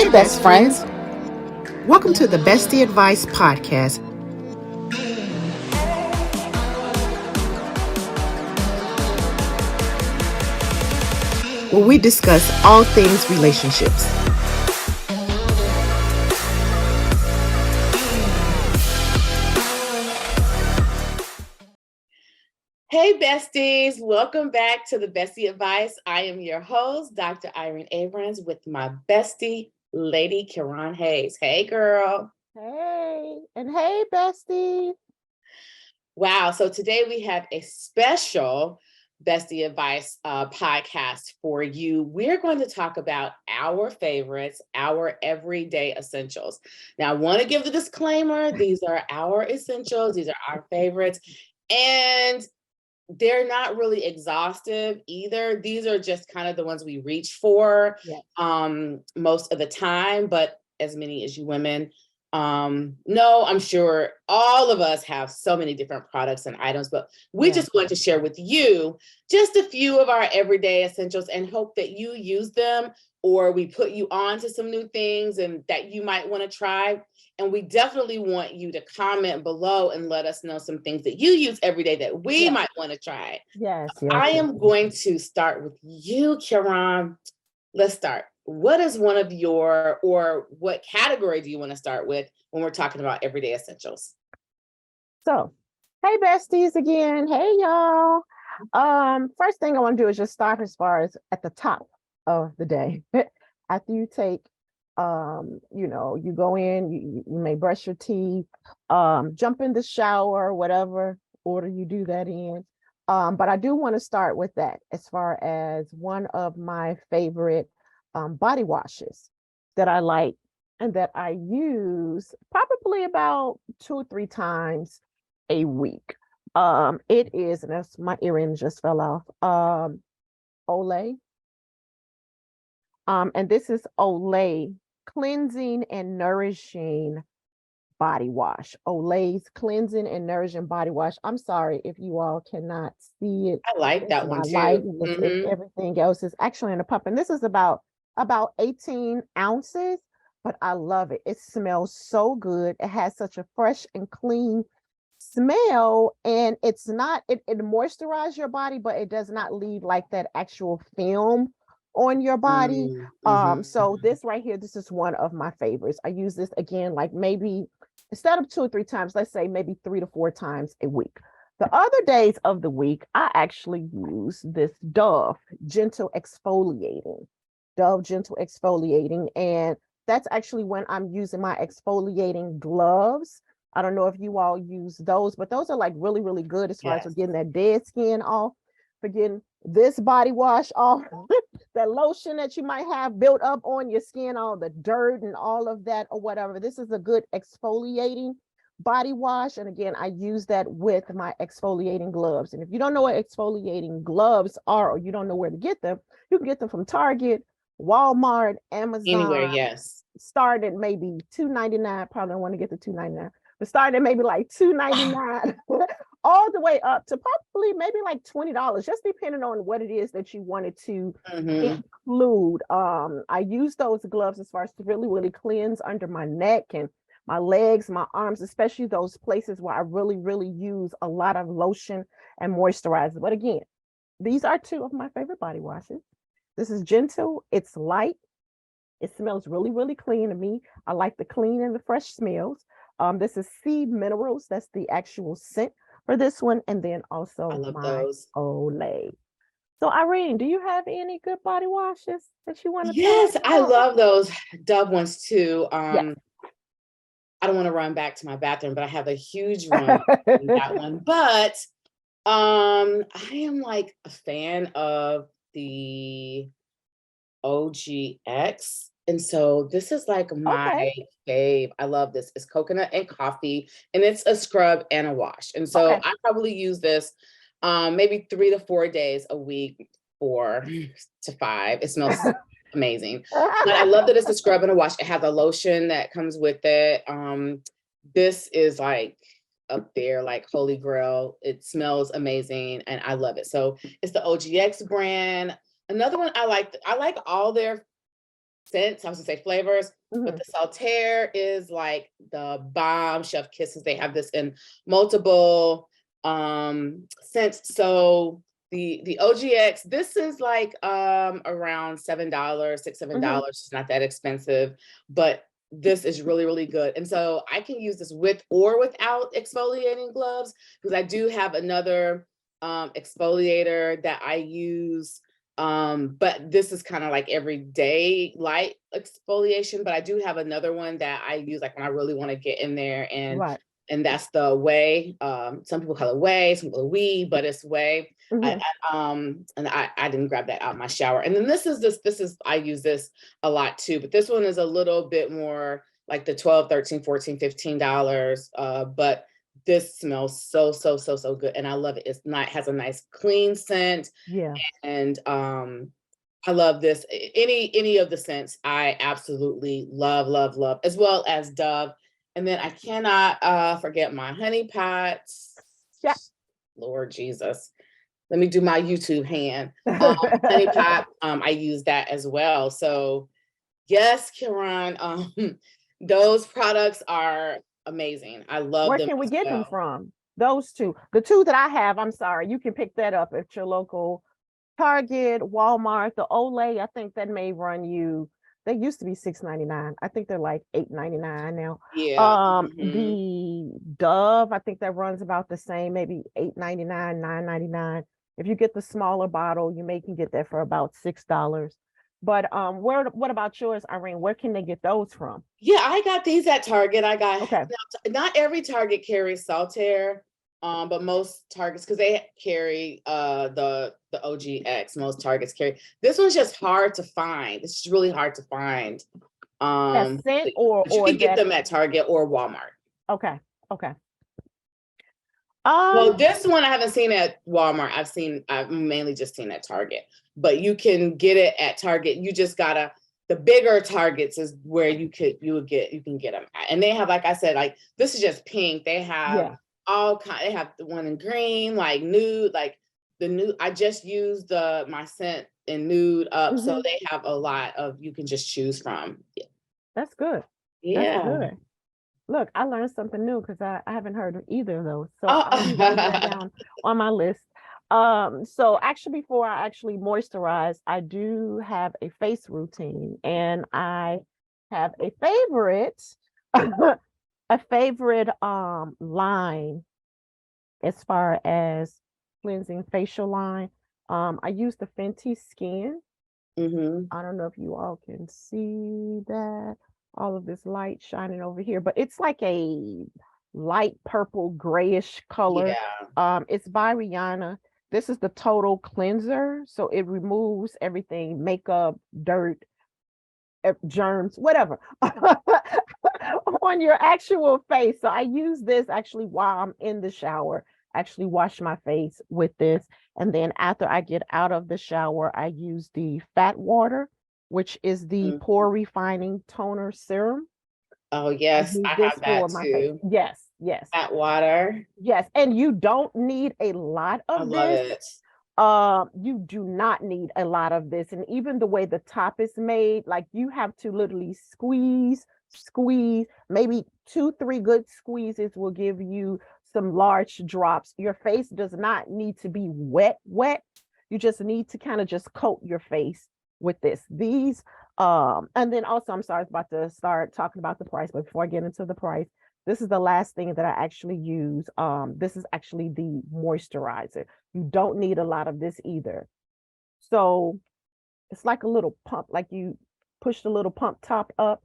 Hey, best friends. Welcome to the Bestie Advice Podcast. Where we discuss all things relationships. Hey besties, welcome back to the Bestie Advice. I am your host, Dr. Irene Abrams, with my bestie, Lady Kiran Hayes. Hey girl. Hey, and hey bestie. Wow, so today we have a special Bestie Advice podcast for you. We're going to talk about our favorites, our everyday essentials. Now, I want to give the disclaimer, these are our essentials, these are our favorites, and they're not really exhaustive either. These are just kind of the ones we reach for most of the time, but as many as you women know, I'm sure all of us have so many different products and items, but we just want to share with you just a few of our everyday essentials and hope that you use them, or we put you on to some new things and that you might want to try. And we definitely want you to comment below and let us know some things that you use every day that we might want to try. Yes. I am going to start with you, Kiran. Let's start. What is one of your, or what category do you want to start with when we're talking about everyday essentials? So, hey besties again. Hey y'all. First thing I want to do is just start as far as at the top of the day. After you take you go in, you may brush your teeth, jump in the shower, whatever order you do that in. But I do want to start with that as far as one of my favorite body washes that I like and that I use probably about 2 or 3 times a week. It is, and that's my earring just fell off. Olay. And this is Olay Cleansing and Nourishing Body Wash. Olay's Cleansing and Nourishing Body Wash. I'm sorry if you all cannot see it. I like that one too. It's everything else is actually in a pump. And this is about 18 ounces, but I love it. It smells so good. It has such a fresh and clean smell, and it moisturizes your body, but it does not leave like that actual film on your body. So this right here, this is one of my favorites. I use this again, like maybe instead of 2 or 3 times, let's say maybe 3 to 4 times a week. The other days of the week, I actually use this Dove Gentle Exfoliating. And that's actually when I'm using my exfoliating gloves. I don't know if you all use those, but those are like really, really good as far as getting that dead skin off, for getting this body wash off, that lotion that you might have built up on your skin, all the dirt and all of that or whatever. This is a good exfoliating body wash. And again, I use that with my exfoliating gloves. And if you don't know what exfoliating gloves are, or you don't know where to get them, you can get them from Target, Walmart, Amazon. Anywhere, yes. Start at maybe $2.99. Probably don't want to get the $2.99, but start at maybe like $2.99 all the way up to probably maybe like $20, just depending on what it is that you wanted to include. I use those gloves as far as to really, really cleanse under my neck and my legs, my arms, especially those places where I really, really use a lot of lotion and moisturizer. But again, these are 2 of my favorite body washes. This is gentle, it's light, it smells really, really clean to me. I like the clean and the fresh smells. This is Sea Minerals. That's the actual scent for this one. And then also those. Olay. So Irene, do you have any good body washes that you want to Yes, I love those Dove ones too. Yes. I don't want to run back to my bathroom, but I have a huge one in that one. But I am like a fan of the OGX. And so this is like my fave. I love this. It's coconut and coffee, and it's a scrub and a wash. And so I probably use this maybe 3 to 4 days a week, 4 to 5. It smells amazing. But I love that it's a scrub and a wash. It has a lotion that comes with it. This is like up there, like holy grail. It smells amazing and I love it. So it's the OGX brand. Another one I like all their scents, I was gonna say flavors, but Mhm. the Saltaire is like the bomb. Chef Kisses, they have this in multiple scents. So the OGX, this is like around $7, Mhm. $6, $7. It's not that expensive, but this is really, really good. And so I can use this with or without exfoliating gloves, because I do have another exfoliator that I use. But this is kind of like everyday light exfoliation. But I do have another one that I use like when I really want to get in there, Right. and that's the Way. Some people call it Way, some people We, but it's Way. Mhm. And I didn't grab that out of my shower. And then this is I use this a lot too, but this one is a little bit more like the 12, 13, 14, $15. But this smells so, so, so, so good. And I love it. It's not, has a nice clean scent. Yeah. And I love this. Any of the scents I absolutely love, love, love, as well as Dove. And then I cannot forget my honey pots. Yeah. Lord Jesus. Let me do my YouTube hand. Honey pot, I use that as well. So yes, Kiran, those products are amazing. I love Where them can we as get them well. from? Those two. The two that I have, I'm sorry, you can pick that up at your local Target, Walmart, the Olay. I think that may run you. They used to be $6.99. I think they're like $8.99 now. Yeah. The Dove, I think that runs about the same, maybe $8.99, $9.99. If you get the smaller bottle, you may can get that for about $6. But what about yours, Irene? Where can they get those from? Yeah, I got these at Target. I got, Okay. not every Target carries Saltaire, but most Targets, because they carry the OGX, most Targets carry. This one's just hard to find. It's just really hard to find. That scent But you or can get that. them at Target or Walmart. Okay. Okay. Well, this one I haven't seen at Walmart. I've mainly just seen at Target, but you can get it at Target. You just gotta, the bigger Targets is where you can get them at. And they have, like I said, like this is just pink. They have Yeah. they have the one in green, like nude, like the nude. I just used my scent in nude up. So they have a lot of, you can just choose from. That's good. That's Yeah. good. Look, I learned something new because I haven't heard of either of those. So Oh. I'll be writing that down on my list. So actually before I actually moisturize, I do have a face routine, and I have a favorite, a favorite line as far as cleansing facial line. I use the Fenty Skin. I don't know if you all can see that, all of this light shining over here, but it's like a light purple grayish color. Yeah. It's by Rihanna. This is the total cleanser, so it removes everything, makeup, dirt, germs, whatever, on your actual face. So I use this actually while I'm in the shower, actually wash my face with this. And then after I get out of the shower, I use the fat water, which is the Pore-Refining toner serum. Oh yes, Use I this have for that my face. too. Yes, yes, That water. yes. And you don't need a lot I of love this. it. You do not need a lot of this. And even the way the top is made, like you have to literally squeeze, maybe 2-3 good squeezes will give you some large drops. Your face does not need to be wet. You just need to kind of just coat your face with this. These, and then also, I'm sorry, I was about to start talking about the price, but before I get into the price, this is the last thing that I actually use. This is actually the moisturizer. You don't need a lot of this either. So it's like a little pump, like you push the little pump top up.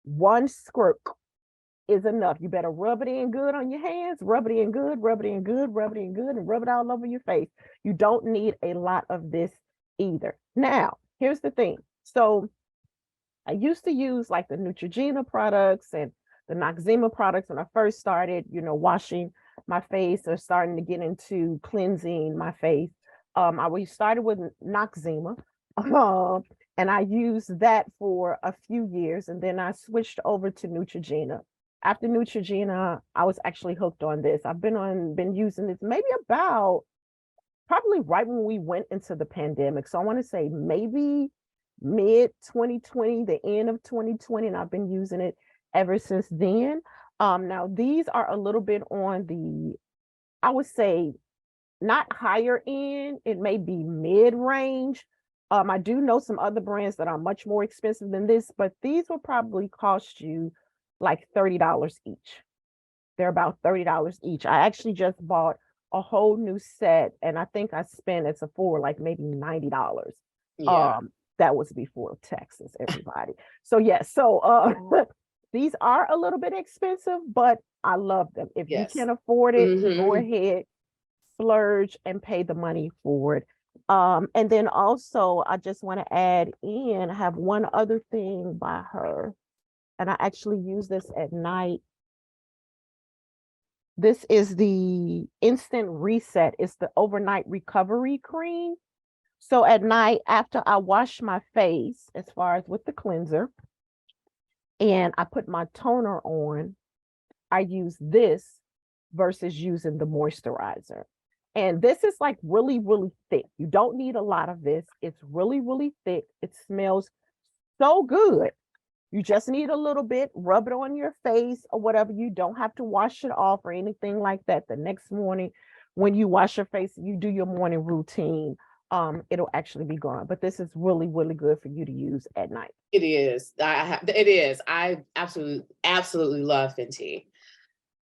One squirt is enough. You better rub it in good on your hands, rub it in good, rub it in good, rub it in good, and rub it all over your face. You don't need a lot of this either. Now, here's the thing. So I used to use like the Neutrogena products and the Noxzema products when I first started, washing my face or starting to get into cleansing my face. We started with Noxzema, and I used that for a few years, and then I switched over to Neutrogena. After Neutrogena, I was actually hooked on this. I've been using this maybe about probably right when we went into the pandemic. So I want to say maybe mid 2020, the end of 2020, and I've been using it ever since then. Now these are a little bit on the, I would say, not higher end, it may be mid-range. I do know some other brands that are much more expensive than this, but these will probably cost you like $30 each. They're about $30 each. I actually just bought a whole new set, and I think I spent at Sephora like maybe $90. Yeah. That was before taxes, everybody. So yeah, these are a little bit expensive, but I love them. If you Yes. can afford it, go Mhm. ahead, splurge and pay the money for it. And then also I just want to add in, I have one other thing by her, and I actually use this at night. This is the Instant Reset. It's the overnight recovery cream. So at night, after I wash my face, as far as with the cleanser, and I put my toner on, I use this versus using the moisturizer. And this is like really, really thick. You don't need a lot of this. It's really, really thick. It smells so good. You just need a little bit, rub it on your face or whatever. You don't have to wash it off or anything like that. The next morning, when you wash your face, you do your morning routine, it'll actually be gone. But this is really, really good for you to use at night. It is. It is. I absolutely love Fenty.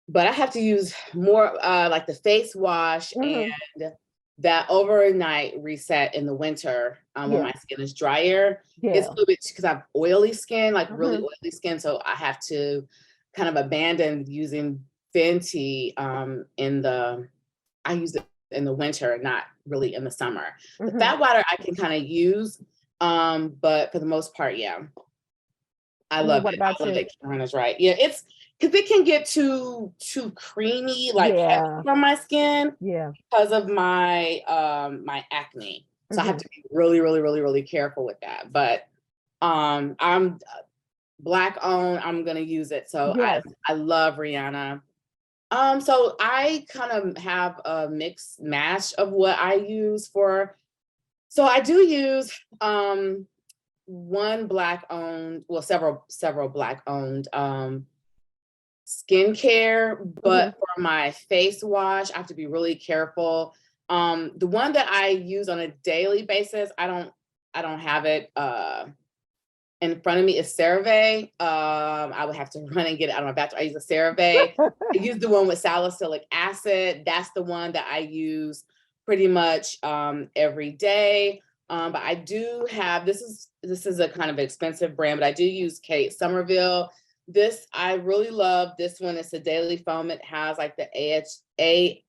But I have to use more like the face wash and that overnight reset in the winter when my skin is drier. It's a little bit because I have oily skin, like really oily skin. So I have to kind of abandon using Fenty I use it in the winter, not really in the summer. The fat water I can kind of use, but for the most part, yeah. I love it. I love that Karen is right. Yeah, it's because it can get too creamy, like heavy from my skin, because of my my acne. So I have to be really, really, really, really careful with that. But I'm Black owned. I'm gonna use it. So I love Rihanna. So I kind of have a mixed match of what I use for. So I do use one Black owned, well, several Black owned skincare, but for my face wash, I have to be really careful. The one that I use on a daily basis, I don't have it in front of me, is CeraVe. I would have to run and get it out of my bathroom. I use a CeraVe. I use the one with salicylic acid. That's the one that I use pretty much every day. But I do have, this is a kind of expensive brand, but I do use Kate Somerville. This, I really love this one. It's a daily foam. It has like the AHA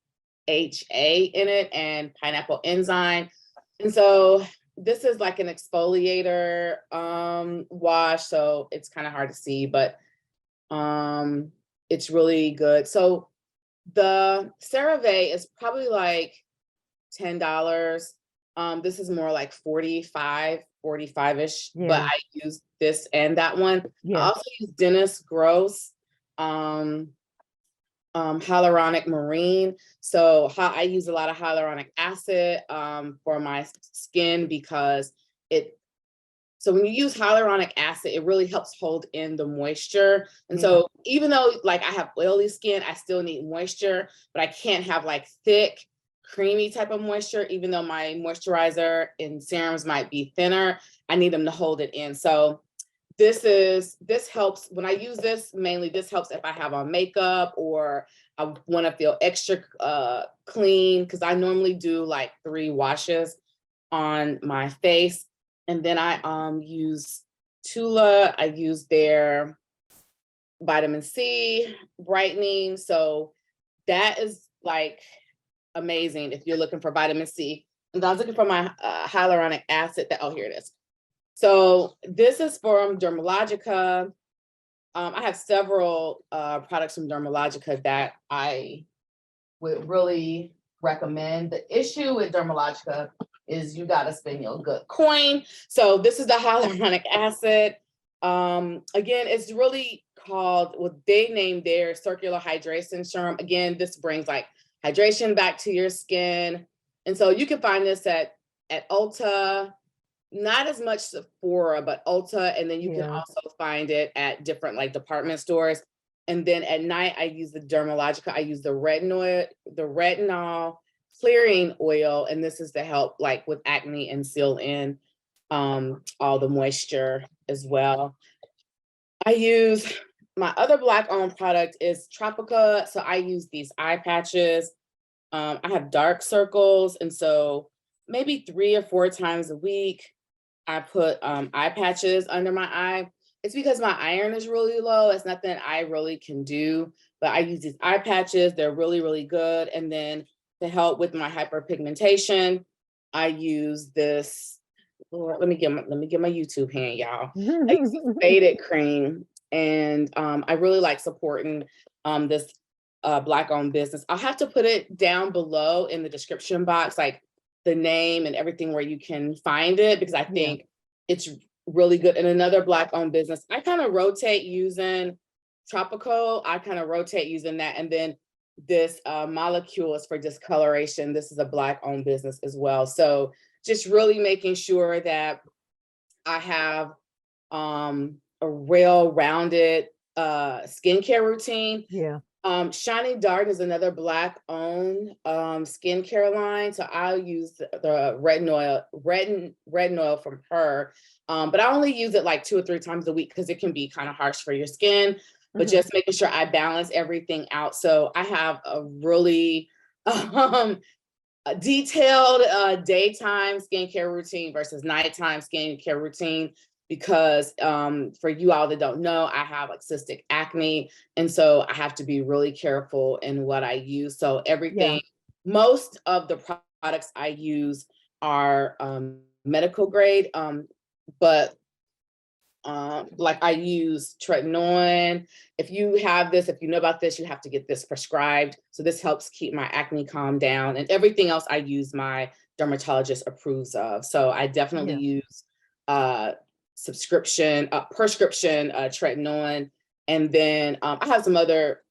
in it and pineapple enzyme. And so this is like an exfoliator wash. So it's kind of hard to see, but it's really good. So the CeraVe is probably like $10. This is more like 45-ish, but I use this and that one. I also use Dennis Gross hyaluronic marine. So I use a lot of hyaluronic acid for my skin because so when you use hyaluronic acid, it really helps hold in the moisture. And so even though like I have oily skin, I still need moisture, but I can't have like thick, creamy type of moisture. Even though my moisturizer and serums might be thinner, I need them to hold it in. So this helps when I use this. Mainly this helps if I have on makeup or I want to feel extra clean, because I normally do like 3 washes on my face. And then I use Tula. I use their vitamin C brightening. So that is like amazing if you're looking for vitamin C. And I was looking for my hyaluronic acid. Here it is. So this is from Dermalogica. I have several products from Dermalogica that I would really recommend. The issue with Dermalogica is you got to spend your good coin. So this is the hyaluronic acid. Again, it's really called, what they named their circular hydration serum. Again, this brings like hydration back to your skin. And so you can find this at Ulta, not as much Sephora, but Ulta, and then you can also find it at different like department stores. And then at night, I use the Dermalogica. I use the retinol clearing oil, and this is to help like with acne and seal in all the moisture as well. I use my other Black owned product is Tropica. So I use these eye patches. I have dark circles, and so maybe 3 or 4 times a week, I put eye patches under my eye. It's because my iron is really low. It's nothing I really can do, but I use these eye patches. They're really, really good. And then to help with my hyperpigmentation, I use this. Let me get my YouTube hand, y'all. I use this faded cream, and I really like supporting this Black-owned business. I'll have to put it down below in the description box, like the name and everything where you can find it, because I think it's really good. And another Black-owned business, I kind of rotate using Tropical. I kind of rotate using that. And then this molecule is for discoloration. This is a Black-owned business as well. So just really making sure that I have a well-rounded skincare routine. Shiny Dark is another Black-owned skincare line. So I'll use the retinol from her. But I only use it like 2 or 3 times a week because it can be kind of harsh for your skin. But just making sure I balance everything out. So I have a really a detailed daytime skincare routine versus nighttime skincare routine, because for you all that don't know, I have like cystic acne. And so I have to be really careful in what I use. So everything, most of the products I use are medical grade, but like I use tretinoin. If you have this, if you know about this, you have to get this prescribed. So this helps keep my acne calm down, and everything else I use my dermatologist approves of. So I definitely use prescription tretinoin. And then I have some other,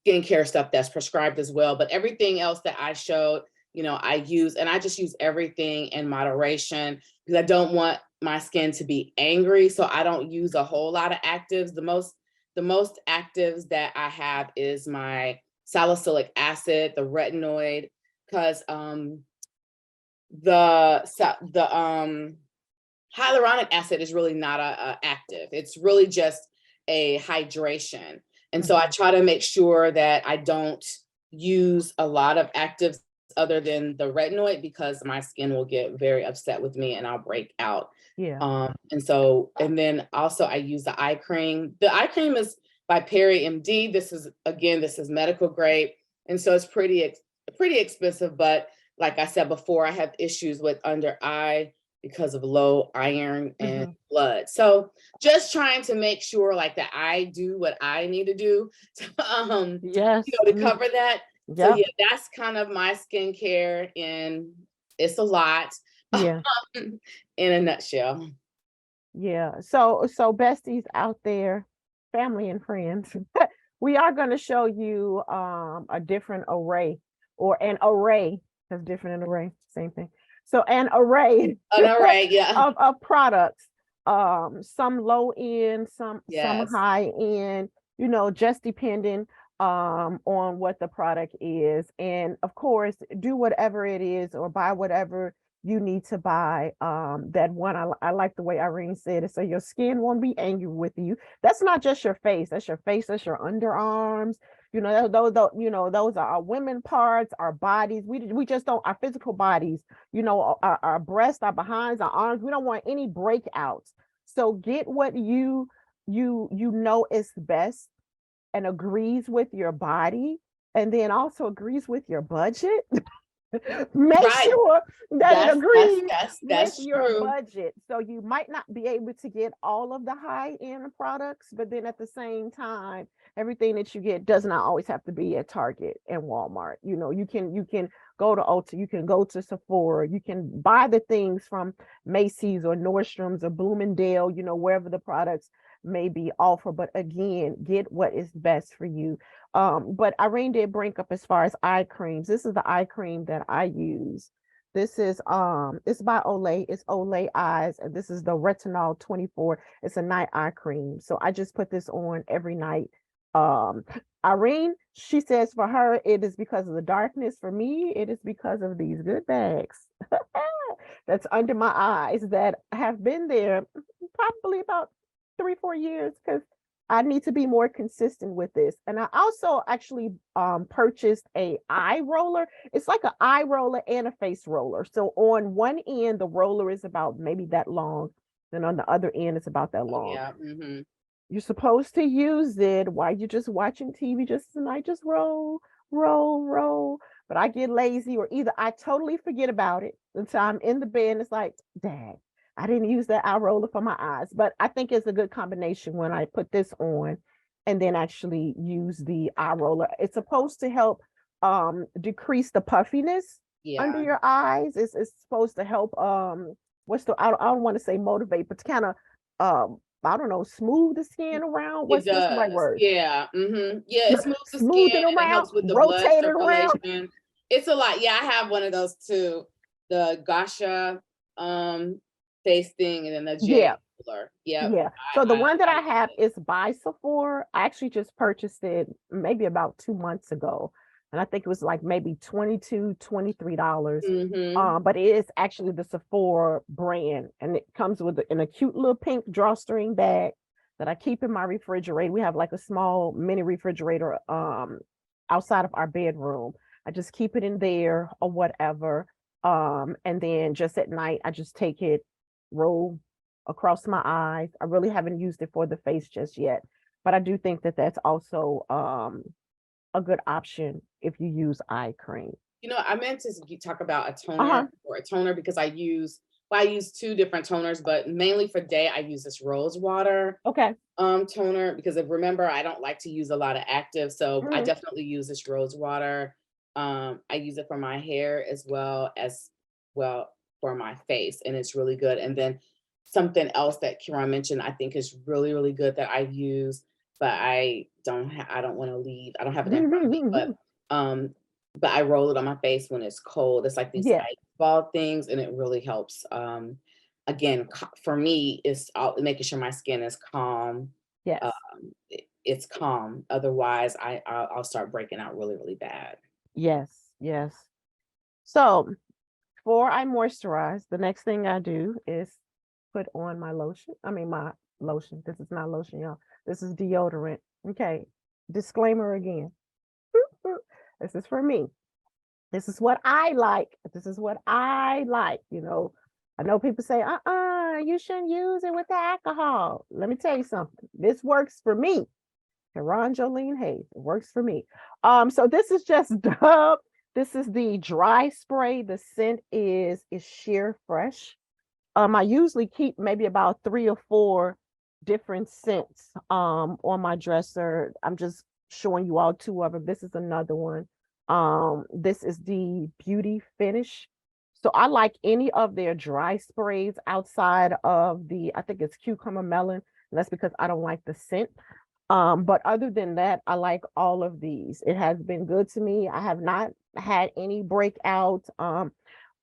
skincare stuff that's prescribed as well. But everything else that I showed, I use, and I just use everything in moderation because I don't want my skin to be angry. So I don't use a whole lot of actives. The most actives that I have is my salicylic acid, the retinoid, because the hyaluronic acid is really not a active. It's really just a hydration. And so I try to make sure that I don't use a lot of actives other than the retinoid, because my skin will get very upset with me and I'll break out. And then also I use the eye cream. The eye cream is by Pore-MD. This is medical grade. And so it's pretty expensive, but like I said before, I have issues with under eye because of low iron and blood. So just trying to make sure like that I do what I need to do to, to cover that. So yeah, that's kind of my skincare, and it's a lot in a nutshell. So besties out there, family and friends, we are going to show you a different array, or an array, that's different, an array, same thing. So an array of products, some low end, some high end, just depending on what the product is. And of course, do whatever it is or buy whatever you need to buy. That one, I like the way Irene said it, so your skin won't be angry with you. That's not just your face, that's your face, that's your underarms. Those are our women parts, our bodies. We just don't, our physical bodies, our breasts, our behinds, our arms. We don't want any breakouts. So get what you know is best and agrees with your body, and then also agrees with your budget. Make sure that it agrees with your budget. So you might not be able to get all of the high-end products, but then at the same time, everything that you get does not always have to be at Target and Walmart. You can go to Ulta, you can go to Sephora, you can buy the things from Macy's or Nordstrom's or Bloomingdale, wherever the products may be offered. But again, get what is best for you. But Irene did bring up as far as eye creams. This is the eye cream that I use. This is it's by Olay. It's Olay Eyes, and this is the Retinol 24. It's a night eye cream. So I just put this on every night. Um, Irene, she says for her it is because of the darkness. For me, it is because of these good bags that's under my eyes that have been there probably about 3-4 years because I need to be more consistent with this. And I also actually purchased a eye roller. It's like an eye roller and a face roller. So on one end, the roller is about maybe that long. Then on the other end, it's about that Oh, long. yeah. Mm-hmm. You're supposed to use it while you're just watching TV, just tonight, just roll, roll, roll. But I get lazy, or either I totally forget about it until I'm in the bed and it's like, dang, I didn't use that eye roller for my eyes. But I think it's a good combination when I put this on and then actually use the eye roller. It's supposed to help decrease the puffiness under Yeah. your eyes. It's supposed to help I don't want to say motivate, but to kind of I don't know, smooth the skin around. It What's the right does. word? Yeah. Mm-hmm. Yeah, it smooths the Smooth skin it and it around, helps with the blood rotate it around. circulation. It's a lot. Yeah, I have one of those too. The Gasha face thing and then the Yeah, J roller. Yep. yeah. So the one that I I love have it. is by Sephora. I actually just purchased it maybe about 2 months ago. And I think it was like maybe $22, $23. Mm-hmm. But it is actually the Sephora brand. And it comes with in a cute little pink drawstring bag that I keep in my refrigerator. We have like a small mini refrigerator outside of our bedroom. I just keep it in there or whatever. And then just at night, I just take it, roll across my eyes. I really haven't used it for the face just yet, but I do think that that's also a good option if you use eye cream. You know, I meant to talk about a Uh-huh. toner because I use two different toners, but mainly for day I use this rose water Okay. toner because remember I don't like to use a lot of active, so I Mhm. definitely use this rose water. I use it for my hair as well for my face, and it's really good. And then something else that Kira mentioned, I think is really, really good that I use, but I don't want to leave. I don't have it in front of me, um, but I roll it on my face when it's cold. It's like these Yeah. ice ball things, and it really helps. Again, for me, it's making sure my skin is calm. Yes. It's calm. Otherwise, I'll start breaking out really, really bad. Yes. Yes. So before I moisturize, the next thing I do is put on my lotion. I mean, my lotion. This is not lotion, y'all. This is deodorant. Okay. Disclaimer again. This is for me. This is what I like. This is what I like. I know people say, you shouldn't use it with the alcohol. Let me tell you something. This works for me. Karan Jolene Hayes. It works for me. So this is just Dove. This is the dry spray. The scent is sheer fresh. I usually keep maybe about 3 or 4 different scents on my dresser. I'm just showing you all 2 of them. This is another one. This is the Beauty Finish. So I like any of their dry sprays outside of I think it's cucumber melon. And that's because I don't like the scent. But other than that, I like all of these. It has been good to me. I have not had any breakouts.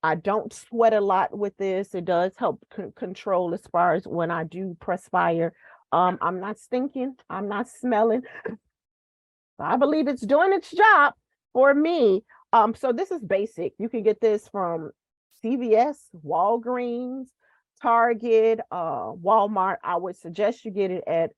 I don't sweat a lot with this. It does help control as far as when I do press fire. I'm not stinking. I'm not smelling. I believe it's doing its job for me. So this is basic. You can get this from CVS, Walgreens, Target, Walmart. I would suggest you get it at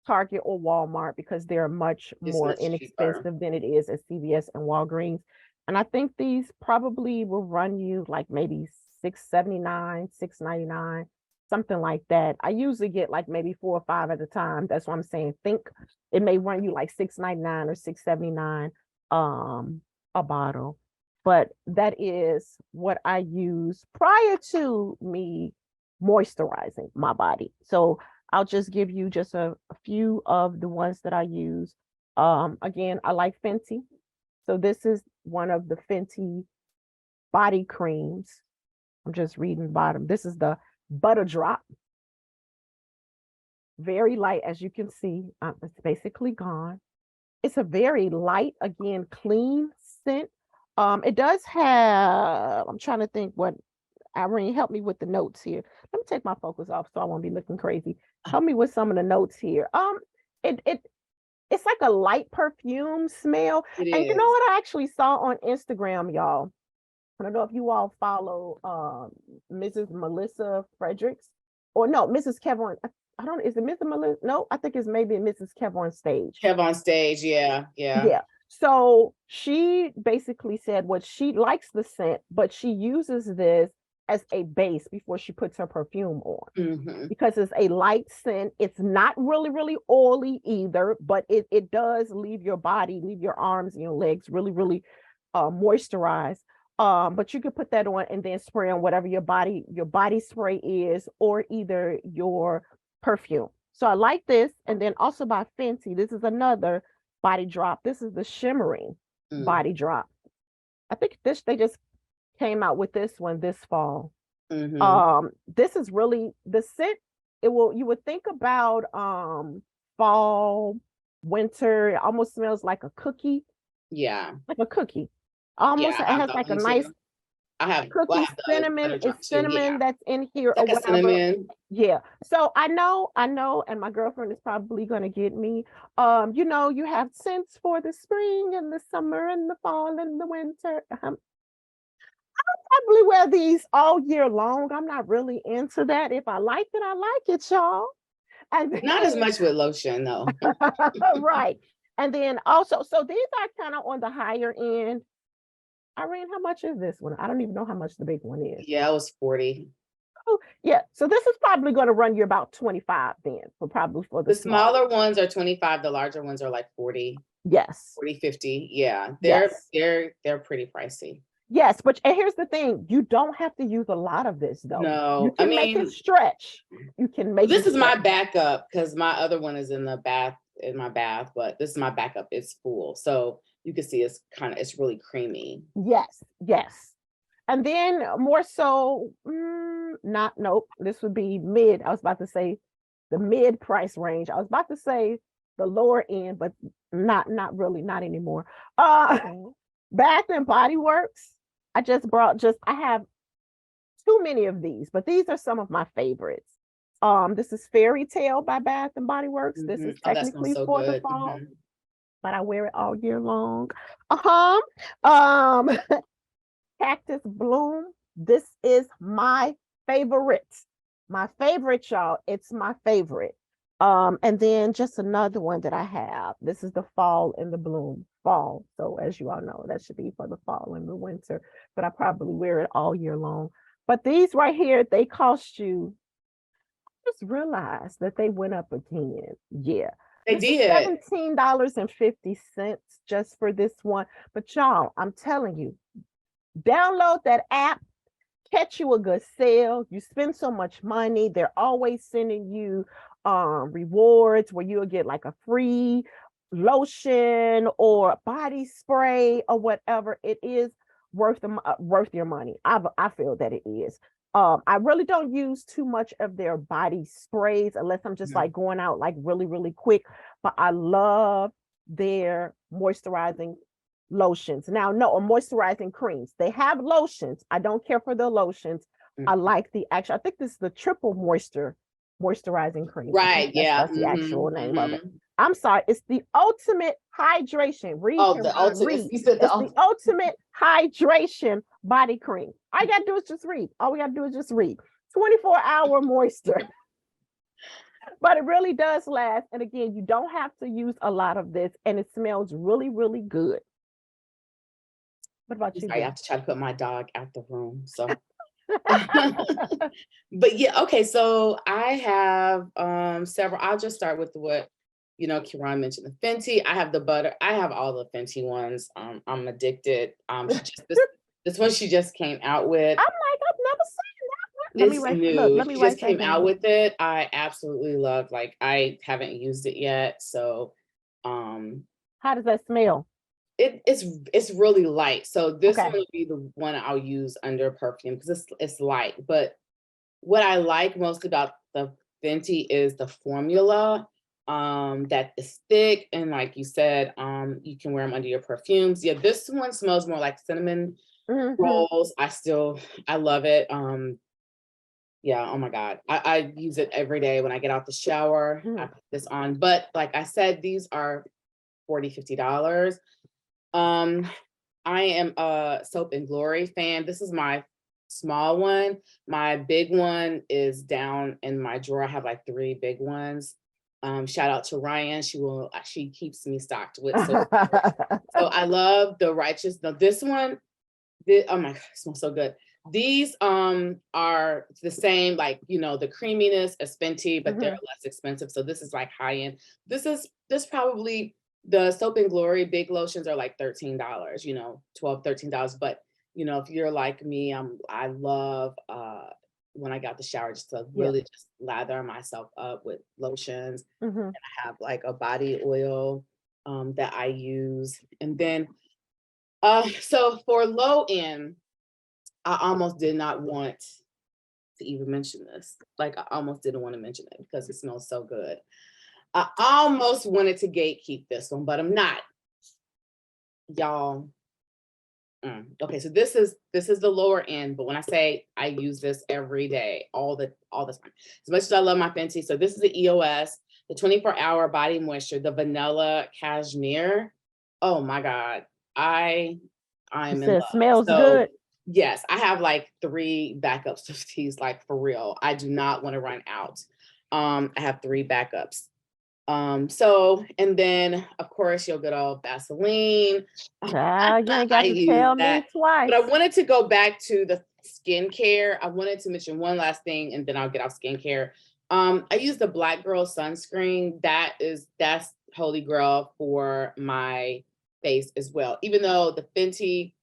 Target or Walmart because they're much It's more much cheaper. inexpensive than it is at CVS and Walgreens. And I think these probably will run you like maybe $6.79, $6.99, something like that. I usually get like maybe 4 or 5 at a time. That's what I'm saying. Think it may run you like $6.99 or $6.79 a bottle. But that is what I use prior to me moisturizing my body. So I'll just give you just a few of the ones that I use. Again, I like Fenty. So this is one of the Fenty body creams. I'm just reading the bottom. This is the Butter Drop. Very light, as you can see. It's basically gone. It's a very light, again, clean scent. It does have, I'm trying to think what, Irene, help me with the notes here. Let me take my focus off so I won't be looking crazy. Help me with some of the notes here. It's like a light perfume smell. It And you know is. what I actually saw on Instagram, y'all? I don't know if you all follow Mrs. Melissa Fredericks, or no, Mrs. Kevin. I don't, is it Mrs. Melissa? No, I think it's maybe Mrs. Kev on stage. Kev on stage, yeah. Yeah. So she basically said what she likes the scent, but she uses this as a base before she puts her perfume on, because it's a light scent. It's not really oily either, but it does leave your body, leave your arms and your legs really moisturized. But you could put that on and then spray on whatever your body spray is, or either your perfume. So I like this. And then also by Fenty, this is another body drop. This is the Shimmering body drop. I think they just came out with this one this fall. This is really the scent. You would think about fall, winter. It almost smells like a cookie. Yeah. Like a cookie. Almost, it has like a nice cookie cinnamon. It's cinnamon that's in here or whatever. Cinnamon. Yeah. So I know, and my girlfriend is probably gonna get me. You know, you have scents for the spring and the summer and the fall and the winter. I'll probably wear these all year long. I'm not really into that. If I like it, I like it, y'all. And then, not as much with lotion, though. Right. And then also, so these are kind of on the higher end. Irene, how much is this one? I don't even know how much the big one is. Yeah, it was 40. Oh, yeah. So this is probably going to run you about 25 then, for the smaller ones are 25, the larger ones are like 40. Yes. 40, 50. Yeah. They're pretty pricey. Yes, but and here's the thing, you don't have to use a lot of this though. No, you can make it stretch. You can make this is my backup, because my other one is in my bath, but this is my backup. It's full. So you can see it's really creamy. Yes. And then more so, this would be mid. I was about to say the mid price range. I was about to say the lower end, but not really, not anymore. Bath and Body Works. I have too many of these, but these are some of my favorites. This is Fairy Tale by Bath and Body Works. This is technically for the fall, but I wear it all year long. Cactus Bloom. This is my favorite. My favorite, y'all. It's my favorite. And then just another one that I have. This is the Fall in the Bloom. Fall. So as you all know, that should be for the fall and the winter, but I probably wear it all year long. But these right here, they cost you, I just realized that they went up again. Yeah. They did. $17.50 just for this one. But y'all, I'm telling you, download that app, catch you a good sale. You spend so much money. They're always sending you rewards where you'll get like a free lotion or body spray or whatever. It is worth your money. I feel that it is. I really don't use too much of their body sprays unless I'm just like going out like really quick, but I love their moisturizing lotions. Now, no, or moisturizing creams. They have lotions. I don't care for the lotions. I like the actual, I think this is the triple moisturizing cream. Right. Yeah. That's the actual name of it. I'm sorry. It's the ultimate hydration. It's the ultimate hydration body cream. All you gotta do is just read. 24-hour moisture. But it really does last. And again, you don't have to use a lot of this, and it smells really good. What about you? Sorry, I have to try to put my dog out the room. So but yeah, okay. So I have several. I'll just start with what Kiran mentioned, the Fenty. I have the Butta. I have all the Fenty ones. I'm addicted. This one she just came out with. I'm like, I've never seen that one. Let me just came out with it. I absolutely love. Like, I haven't used it yet. So how does that smell? It's really light. So this one will be the one I'll use under perfume because it's light. But what I like most about the Fenty is the formula. that is thick, and like you said, you can wear them under your perfumes. Yeah, this one smells more like cinnamon rolls. I love it. Yeah, oh my God. I use it every day when I get out the shower. I put this on. But like I said, these are $40, $50. I am a Soap and Glory fan. This is my small one. My big one is down in my drawer. I have like 3 big ones. Shout out to Ryan. She keeps me stocked with soap. So I love the Righteous. Now this one, oh my God, it smells so good. These are the same, like, you know, the creaminess as Fenty, but they're less expensive. So this is like high end. This probably, the Soap and Glory big lotions are like $13, you know, $12, $13. But you know, if you're like me, I love when I got the shower just to really just lather myself up with lotions. And I have like a body oil that I use. And then so for low end, I almost did not want to even mention this. Like I almost didn't want to mention it because it smells so good. I almost wanted to gatekeep this one, but I'm not. Y'all. Okay, so this is the lower end, but when I say I use this every day, all the time, as much as I love my Fenty. So this is the EOS, the 24-hour body moisture, the vanilla cashmere. Oh my God, I'm in love. Smells good. Yes, I have like 3 backups of these, like for real. I do not want to run out. I have 3 backups. So, and then of course your good old Vaseline. Child, you ain't got to tell me twice. But I wanted to go back to the skincare. I wanted to mention one last thing and then I'll get off skincare. I use the Black Girl sunscreen. That's holy grail for my face as well. Even though the Fenty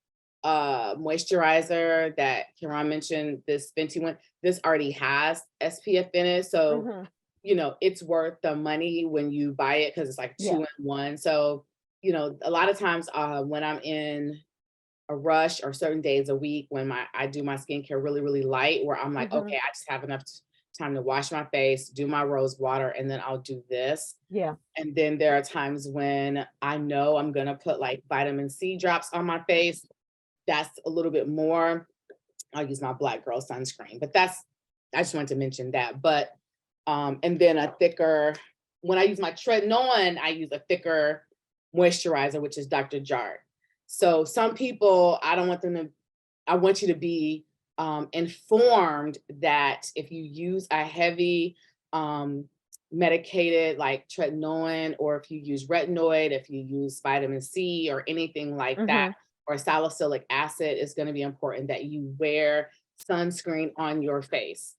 moisturizer that Kiran mentioned, this Fenty one, this already has SPF in it. So you know, it's worth the money when you buy it because it's like 2 in 1. So, you know, a lot of times when I'm in a rush or certain days a week when I do my skincare really, really light, where I'm like, okay, I just have enough time to wash my face, do my rose water, and then I'll do this. Yeah. And then there are times when I know I'm gonna put like vitamin C drops on my face. That's a little bit more. I'll use my Black Girl sunscreen, but I just wanted to mention that. But and then a thicker, when I use my tretinoin, I use a thicker moisturizer, which is Dr. Jart. So some people, I want you to be informed that if you use a heavy medicated like tretinoin, or if you use retinoid, if you use vitamin C or anything like that, or salicylic acid, it's going to be important that you wear sunscreen on your face.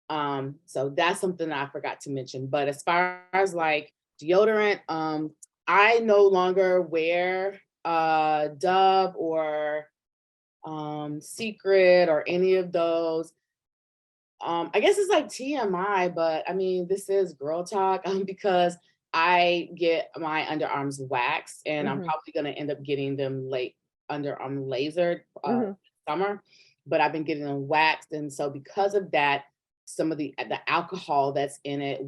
So that's something that I forgot to mention. But as far as like deodorant, I no longer wear Dove or Secret or any of those. I guess it's like TMI, but I mean, this is girl talk because I get my underarms waxed, and I'm probably going to end up getting them underarm lasered summer, but I've been getting them waxed. And so because of that, some of the alcohol that's in it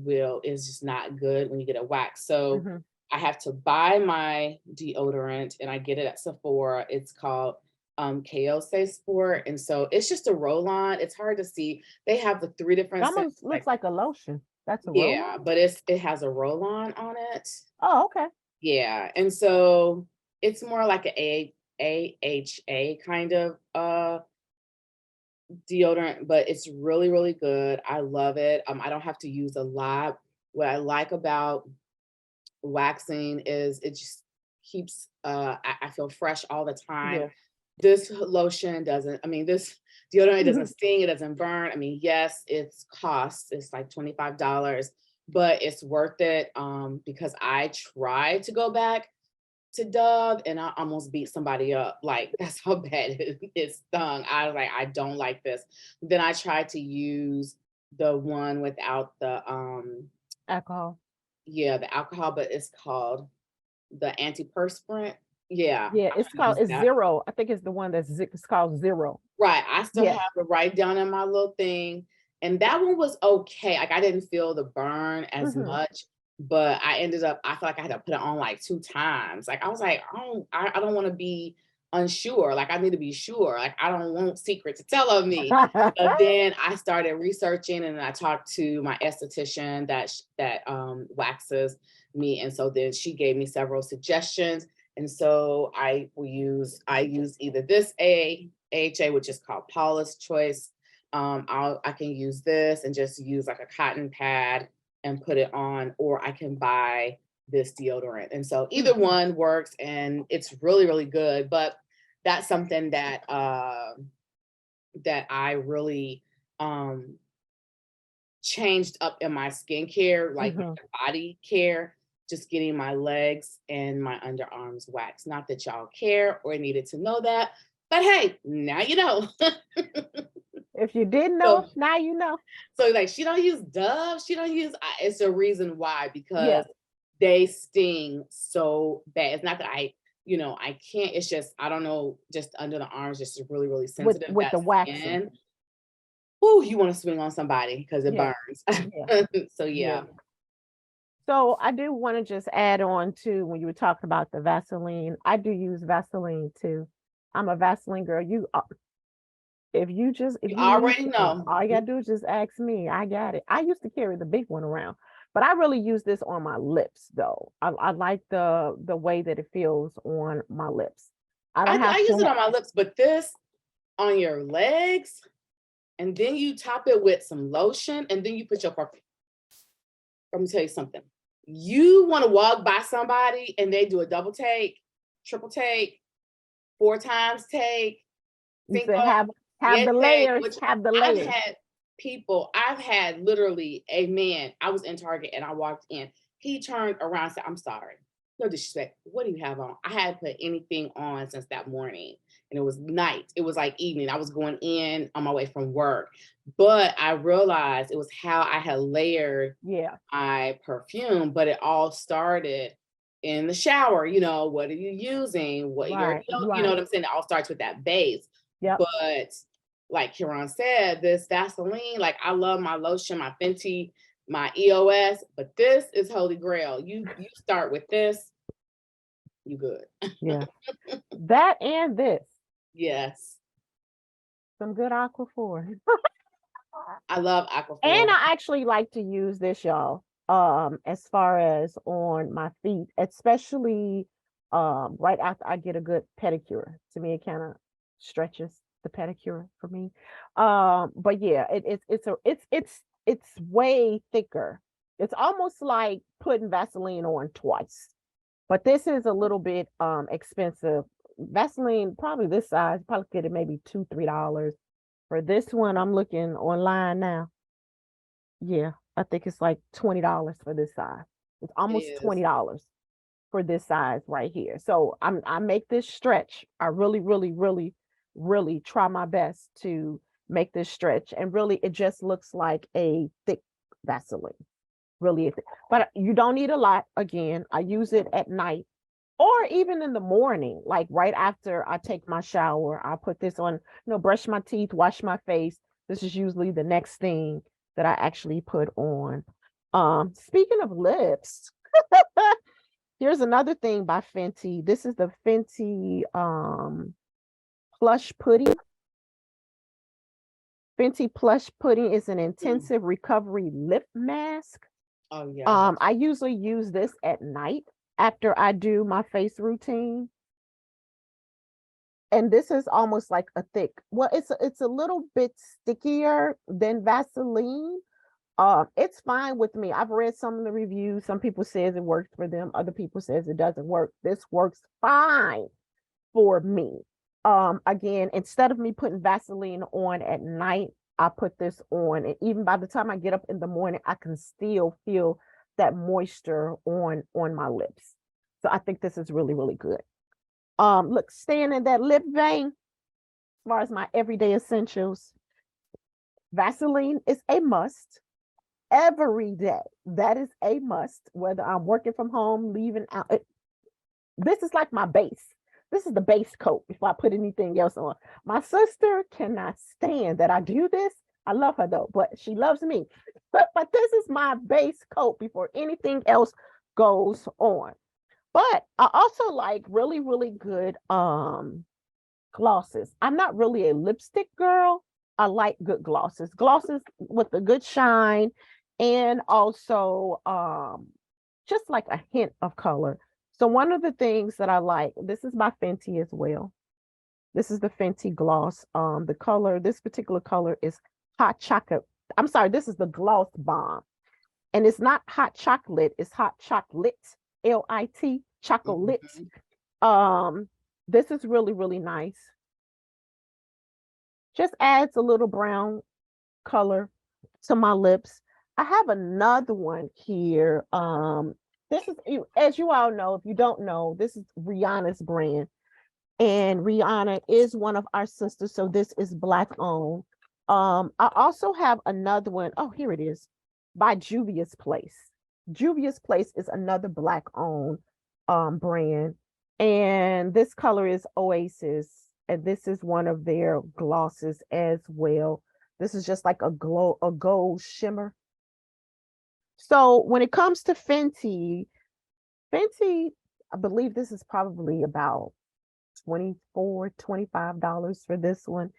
is just not good when you get it waxed. So I have to buy my deodorant, and I get it at Sephora. It's called Kayose Sport. And so it's just a roll-on. It's hard to see. They have the 3 different It almost looks like a lotion. That's a roll-on? Yeah, but it has a roll-on on it. Oh, okay. Yeah. And so it's more like a AHA kind of deodorant, but it's really, really good. I love it. I don't have to use a lot. What I like about waxing is it just keeps I feel fresh all the time. Yeah. This lotion doesn't, this deodorant, it doesn't sting, it doesn't burn. I mean, yes, it's like $25, but it's worth it because I tried to go back to Dove and I almost beat somebody up. Like, that's how bad it stung. I was like, I don't like this. Then I tried to use the one without the alcohol. Yeah, the alcohol, but it's called the antiperspirant. Yeah. Yeah, it's Zero. I think it's the one it's called Zero. Right. I still have it right down in my little thing. And that one was okay. Like, I didn't feel the burn as much, but I ended up, I feel like I had to put it on like 2 times. Like, I was like, I don't want to be unsure. Like, I need to be sure. Like, I don't want secret to tell of me. But then I started researching, and I talked to my esthetician that waxes me. And so then she gave me several suggestions. And so I use either this AHA, which is called Paula's Choice. I can use this and just use like a cotton pad and put it on, or I can buy this deodorant. And so either one works, and it's really, really good. But that's something that that I really changed up in my skincare, like my body care, just getting my legs and my underarms waxed. Not that y'all care or needed to know that, but hey, now you know. If you didn't know, now you know. So like, she don't use Dove, she don't use, it's a reason why, because they sting so bad. It's not that I can't, it's just, I don't know, just under the arms, just really, really sensitive. With the waxing. Ooh, you want to swing on somebody because it burns. So yeah. So I do want to just add on to when you were talking about the Vaseline. I do use Vaseline too. I'm a Vaseline girl. If you already know, all you gotta do is just ask me. I got it. I used to carry the big one around, but I really use this on my lips though. I like the way that it feels on my lips. I use it on my lips, but this on your legs, and then you top it with some lotion, and then you put your perfume. Let me tell you something. You want to walk by somebody and they do a double take, triple take, 4 times take. Have the layers. I've had literally a man, I was in Target and I walked in. He turned around and said, "I'm sorry. No disrespect. What do you have on?" I hadn't put anything on since that morning. And it was night. It was like evening. I was going in on my way from work. But I realized it was how I had layered my perfume. But it all started in the shower. What are you using? You know what I'm saying? It all starts with that base. But like Kiran said, this Vaseline, like, I love my lotion, my Fenty, my EOS, but this is holy grail. You start with this, you good. That and this. Yes. Some good Aquaphor. I love Aquaphor. And I actually like to use this, y'all, as far as on my feet, especially right after I get a good pedicure. To me, it kind of stretches the pedicure for me. But yeah, it's way thicker. It's almost like putting Vaseline on twice. But this is a little bit expensive. Vaseline, probably this size, probably get it maybe $2-3. For this one, I'm looking online now. Yeah, I think it's like $20 for this size. It's almost $20 for this size right here. So I make this stretch. I really, really, really, really try my best to make this stretch. And really, it just looks like a thick Vaseline. Really, but you don't need a lot. Again, I use it at night or even in the morning, like right after I take my shower. I'll put this on, brush my teeth, wash my face. This is usually the next thing that I actually put on. Speaking of lips, here's another thing by Fenty. This is the Fenty Plush Pudding. Fenty Plush Pudding is an intensive recovery lip mask. Oh yeah. I usually use this at night after I do my face routine. And this is almost like a thick, well, it's a little bit stickier than Vaseline. It's fine with me. I've read some of the reviews. Some people says it works for them. Other people says it doesn't work. This works fine for me. Again, instead of me putting Vaseline on at night, I put this on, and even by the time I get up in the morning, I can still feel that moisture on my lips. So I think this is really, really good. Look, staying in that lip vein, as far as my everyday essentials, Vaseline is a must every day. That is a must, whether I'm working from home, leaving out. This is like my base. This is the base coat before I put anything else on. My sister cannot stand that I do this, I love her though, but she loves me. But this is my base coat before anything else goes on. But I also like really, really good glosses. I'm not really a lipstick girl. I like good glosses. Glosses with a good shine and also just like a hint of color. So one of the things that I like, this is by Fenty as well. This is the Fenty gloss. The color, this particular color is hot chocolate. I'm sorry, this is the gloss bomb. And it's not hot chocolate, it's hot chocolate, Lit, chocolate. This is really, really nice. Just adds a little brown color to my lips. I have another one here. This is, as you all know, if you don't know, this is Rihanna's brand. And Rihanna is one of our sisters, so this is Black owned. I also have another one. Oh, here it is, by Juvia's Place. Juvia's Place is another Black owned brand. And this color is Oasis. And this is one of their glosses as well. This is just like a gold shimmer. So when it comes to Fenty, I believe this is probably about $24, $25 for this one.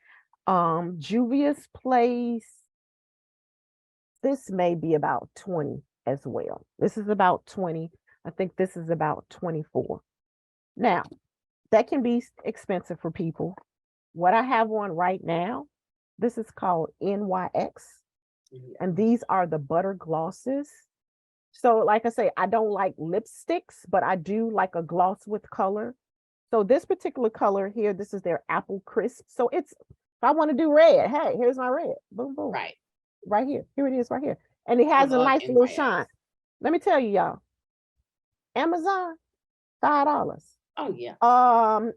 Juvia's Place, this may be about 20 as well. This is about 20. I think this is about 24. Now, that can be expensive for people. What I have on right now, this is called NYX. And these are the butter glosses. So like I say, I don't like lipsticks, but I do like a gloss with color. So this particular color here, this is their Apple Crisp. So it's, if I want to do red, hey, here's my red. Boom, boom. Right. Right here. Here it is right here. And it has a nice little shine. Let me tell you, y'all. Amazon, $5. Oh yeah.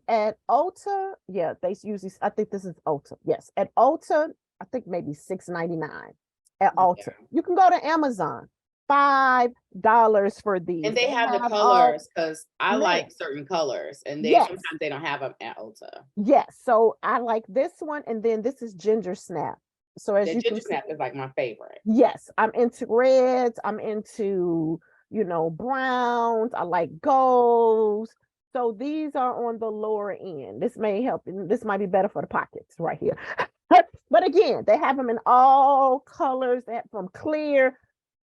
At Ulta, yeah, they usually, I think this is Ulta. Yes, at Ulta, I think maybe $6.99 at Ulta. You can go to Amazon, $5 for these. And they have the colors, because I like certain colors, and they sometimes they don't have them at Ulta. Yes, so I like this one, and then this is Ginger Snap. So as you Ginger can Snap is like my favorite. Yes, I'm into reds. I'm into, browns. I like golds. So these are on the lower end. This may help. This might be better for the pockets right here. But again, they have them in all colors. They have from clear.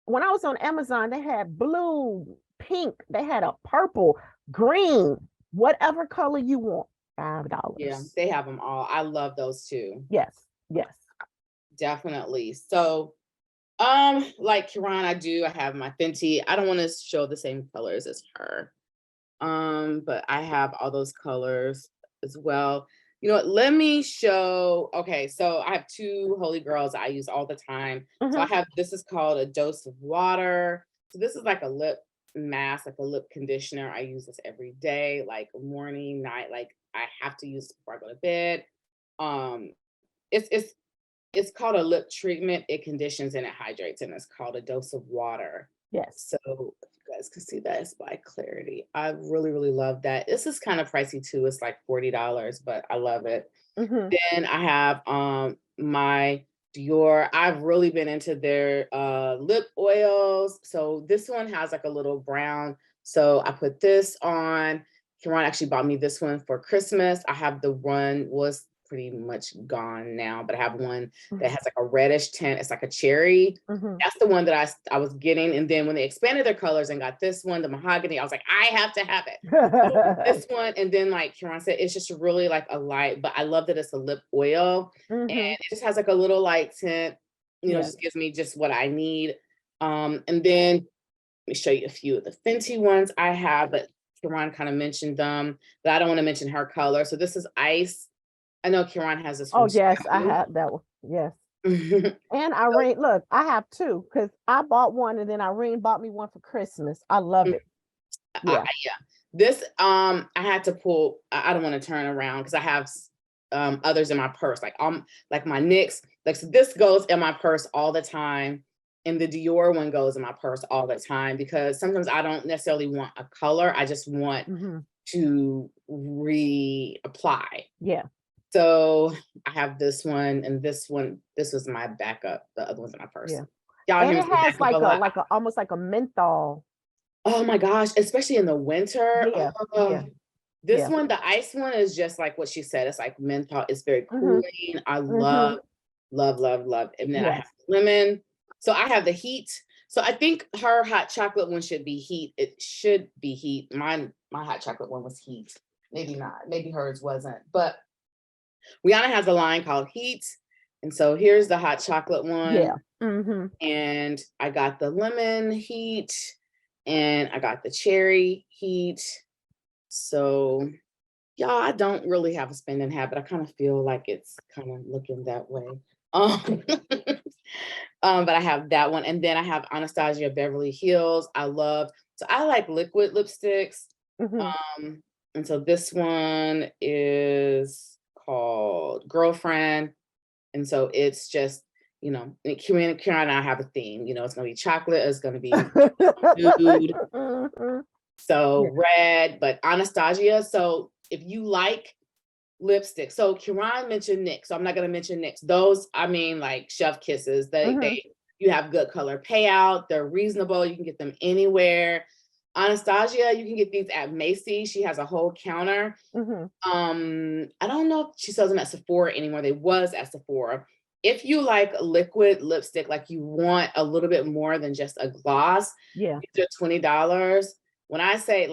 When I was on Amazon, they had blue, pink. They had a purple, green, whatever color you want. $5. Yeah, they have them all. I love those too. Yes. Definitely. So, like Kiran, I have my Fenty. I don't want to show the same colors as her. But I have all those colors as well. You know what? Let me show. Okay, so I have two Holy Grails I use all the time. So I have, this is called a Dose of Water. So this is like a lip mask, like a lip conditioner. I use this every day, like morning, night. Like I have to use it before I go to bed. It's called a lip treatment. It conditions and it hydrates, and it's called a Dose of Water. Yes. So if you guys can see that, it's by Clarity. I really, really love that. This is kind of pricey too. It's like $40, but I love it. Then I have my Dior. I've really been into their lip oils. So this one has like a little brown. So I put this on. Kiran actually bought me this one for Christmas. I have the one was pretty much gone now, but I have one that has like a reddish tint. It's like a cherry. That's the one that I was getting. And then when they expanded their colors and got this one, the mahogany, I was like, I have to have it. So this one, and then like Kiran said, it's just really like a light, but I love that it's a lip oil, and it just has like a little light tint, just gives me just what I need. And then let me show you a few of the Fenty ones I have, but Kiran kind of mentioned them, but I don't want to mention her color. So this is Ice. I know Kiran has this one. Oh, yes, I have that one. Yes. And Irene, look, I have two, because I bought one and then Irene bought me one for Christmas. I love it. Yeah. This, I had to pull, I don't want to turn around because I have others in my purse, like my NYX, like, so this goes in my purse all the time. And the Dior one goes in my purse all the time, because sometimes I don't necessarily want a color. I just want to reapply. Yeah. So I have this one and this one. This was my backup. The other one's in my purse. Yeah. Y'all And hear me it say has backup a lot. like a almost like a menthol. Oh my gosh, especially in the winter. Yeah. Oh, this Yeah. one, the ice one, is just like what she said. It's like menthol. It's very Mhm. cooling. I Mhm. love. And then I Yes. have lemon. So I have the heat. So I think her hot chocolate one should be heat. It should be heat. My hot chocolate one was heat. Maybe not. Maybe hers wasn't. But Rihanna has a line called Heat. And so here's the hot chocolate one. Yeah. Mhm. And I got the lemon heat and I got the cherry heat. So y'all, I don't really have a spending habit. I kind of feel like it's kind of looking that way. But I have that one. And then I have Anastasia Beverly Hills. I like liquid lipsticks. Mhm. And so this one is called Girlfriend. And so it's just, Karen and I have a theme. It's going to be chocolate. It's going to be nude. Mhm. So Yeah. red, but Anastasia. So if you like lipstick, so Kiran mentioned NYX, so I'm not going to mention NYX. Those, like chef kisses. You have good color payout. They're reasonable. You can get them anywhere. Anastasia, you can get these at Macy's. She has a whole counter. Mhm. I don't know if she sells them at Sephora anymore. They was at Sephora. If you like liquid lipstick, like you want a little bit more than just a gloss, Yeah. these are $20. When I say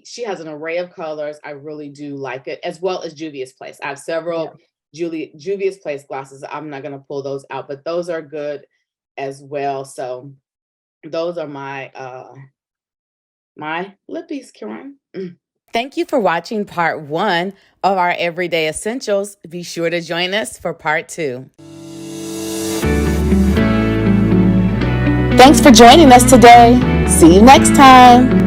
she has an array of colors, I really do like it, as well as Juvia's Place. I have several Juvia's Place glosses. I'm not going to pull those out, but those are good as well. So those are my lippies, Karen. Thank you for watching part 1 of our Everyday Essentials. Be sure to join us for part 2. Thanks for joining us today. See you next time.